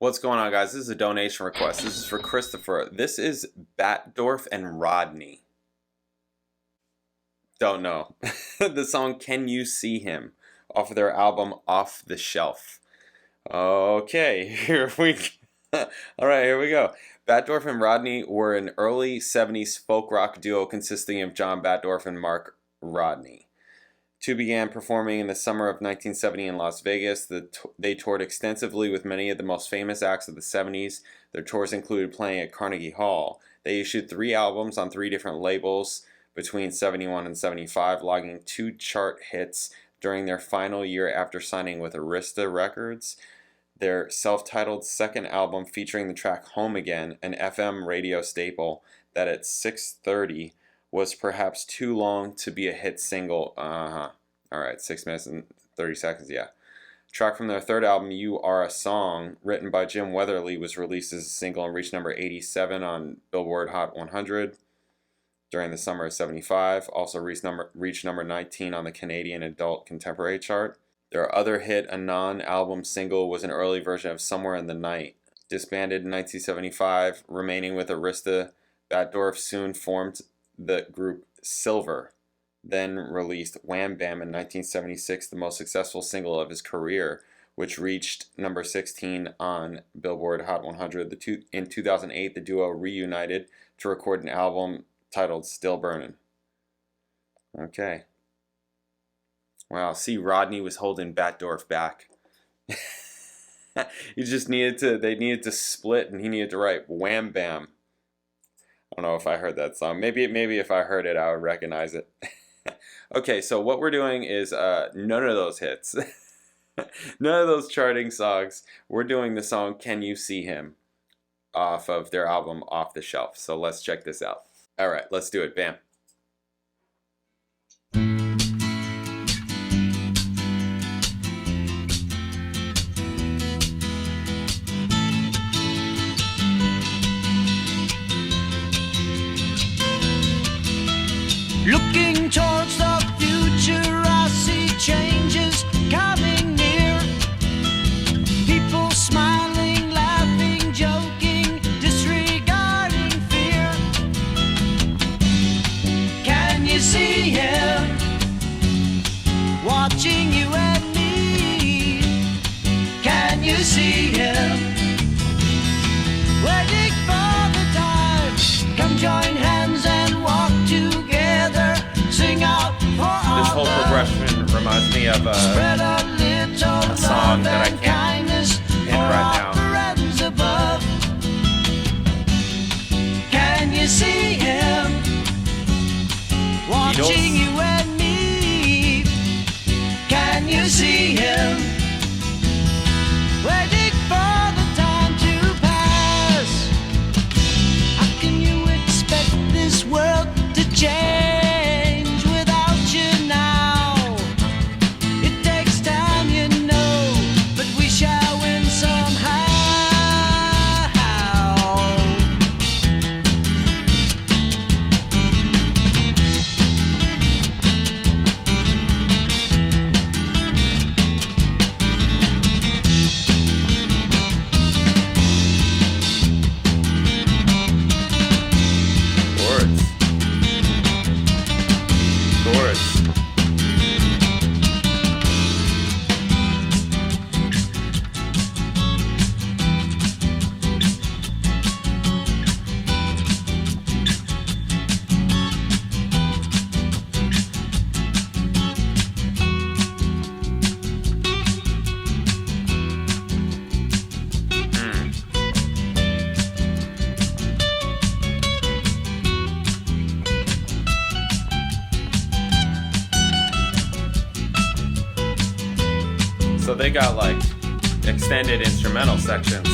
What's going on, guys? This is a donation request. This is for Christopher. This is BATDORF and Rodney. Don't know. The song Can You See Him off of their album Off the Shelf. Okay, here we go. Alright, here we go. BATDORF and Rodney were an early 70s folk rock duo consisting of John BATDORF and Mark Rodney. Two began performing in the summer of 1970 in Las Vegas. They toured extensively with many of the most famous acts of the 70s. Their tours included playing at Carnegie Hall. They issued 3 albums on 3 different labels between 71 and 75, logging 2 chart hits during their final year after signing with Arista Records. Their self-titled second album, featuring the track Home Again, an FM radio staple that at 6:30 was perhaps too long to be a hit single. Alright, 6 minutes and 30 seconds, yeah. Track from their third album, You Are a Song, written by Jim Weatherly, was released as a single and reached number 87 on Billboard Hot 100 during the summer of 75. Also reached number 19 on the Canadian Adult Contemporary chart. Their other hit, a non-album single, was an early version of Somewhere in the Night. Disbanded in 1975, remaining with Arista, BATDORF soon formed the group Silver, then released Wham Bam in 1976, the most successful single of his career, which reached number 16 on Billboard Hot 100. In 2008, the duo reunited to record an album titled Still Burnin'. Okay. Wow, see, Rodney was holding BATDORF back. They needed to split, and he needed to write Wham Bam. I don't know if I heard that song. Maybe if I heard it, I would recognize it. Okay, so what we're doing is none of those hits. None of those charting songs. We're doing the song Can You See Him off of their album Off the Shelf. So let's check this out. Alright, let's do it. Bam. Looking towards the future, I see changes coming near. People smiling, laughing, joking, disregarding fear. Can you see him watching you and me? Can you see him waiting for the time? Come join hands and walk together. This whole progression reminds me of a song that I can't hit right now. Can you see him watching you and me? Can you see him waiting for the time to pass? How can you expect this world to change? So they got like extended instrumental sections.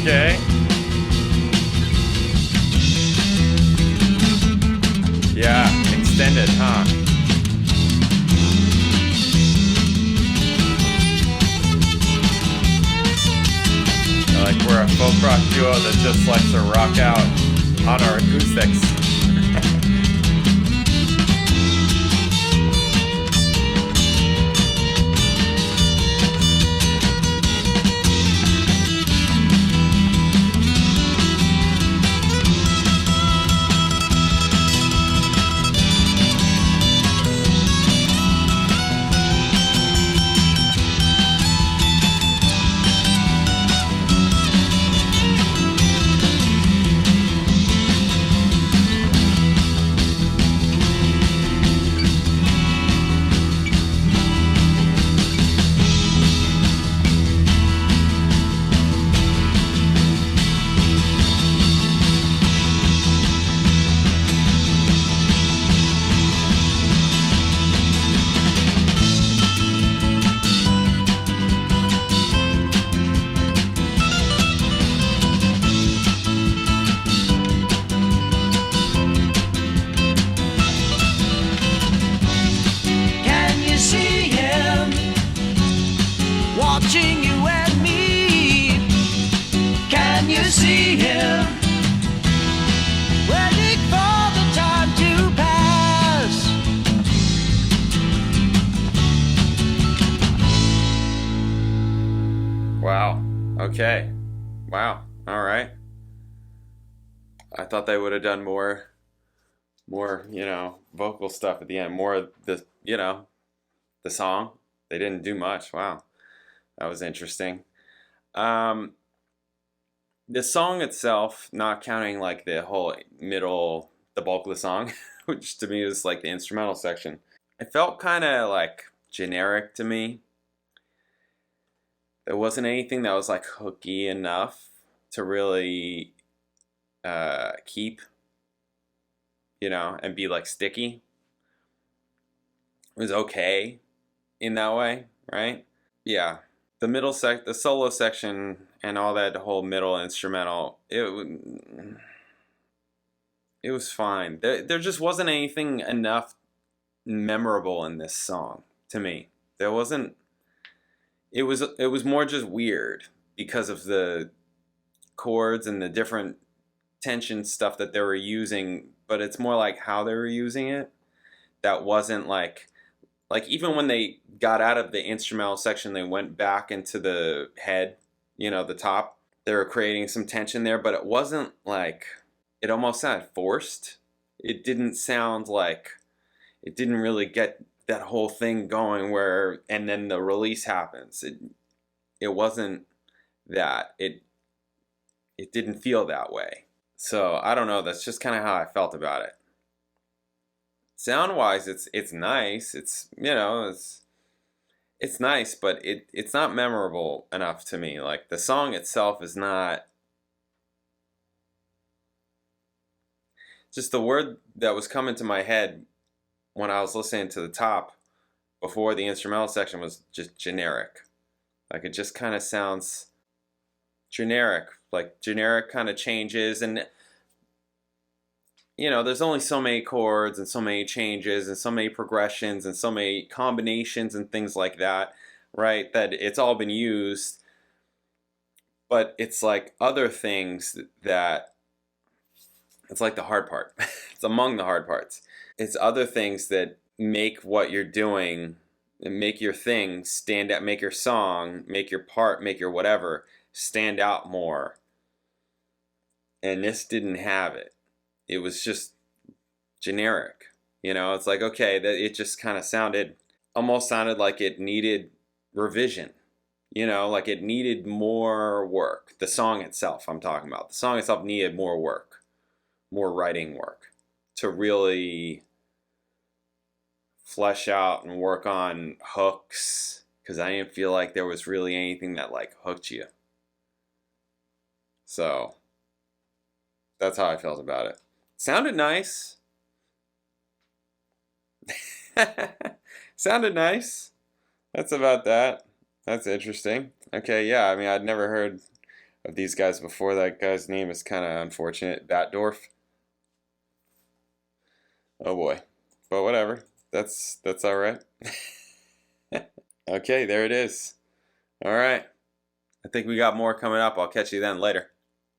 Okay. Yeah, extended, huh? Like we're a folk rock duo that just likes to rock out on our acoustics. Okay. Wow. All right. I thought they would have done more, vocal stuff at the end. More of the, the song. They didn't do much. Wow. That was interesting. The song itself, not counting like the whole middle, the bulk of the song, which to me was like the instrumental section, it felt kind of like generic to me. There wasn't anything that was like hooky enough to really keep, and be like sticky. It was okay in that way, right? Yeah. The solo section and all that, the whole middle instrumental, it was fine. There just wasn't anything enough memorable in this song to me. There wasn't. It was more just weird because of the chords and the different tension stuff that they were using, but it's more like how they were using it. That wasn't like even when they got out of the instrumental section, they went back into the head, the top. They were creating some tension there, but it wasn't like, it almost sounded forced. It didn't sound like, it didn't really get that whole thing going and then the release happens. It wasn't that. It didn't feel that way. So I don't know. That's just kind of how I felt about it. Sound wise, it's nice. It's it's nice, but it's not memorable enough to me. Like the song itself is not. Just the word that was coming to my head when I was listening to the top before the instrumental section was just generic. Like it just kind of sounds generic, like generic kind of changes. And, there's only so many chords and so many changes and so many progressions and so many combinations and things like that, right? That it's all been used. But it's like other things that, it's like the hard part. It's among the hard parts. It's other things that make what you're doing, make your thing stand out, make your song, make your part, make your whatever stand out more. And this didn't have it. It was just generic. It's like, okay, that it just kind of almost sounded like it needed revision. Like it needed more work. The song itself, I'm talking about. The song itself needed more work, more writing work to really flesh out and work on hooks, because I didn't feel like there was really anything that like hooked you. So that's how I felt about it. Sounded nice. Sounded nice. That's about that. That's interesting. Okay, yeah, I mean, I'd never heard of these guys before. That guy's name is kind of unfortunate. BATDORF. Oh boy. But whatever. That's all right. Okay, there it is. All right. I think we got more coming up. I'll catch you then later.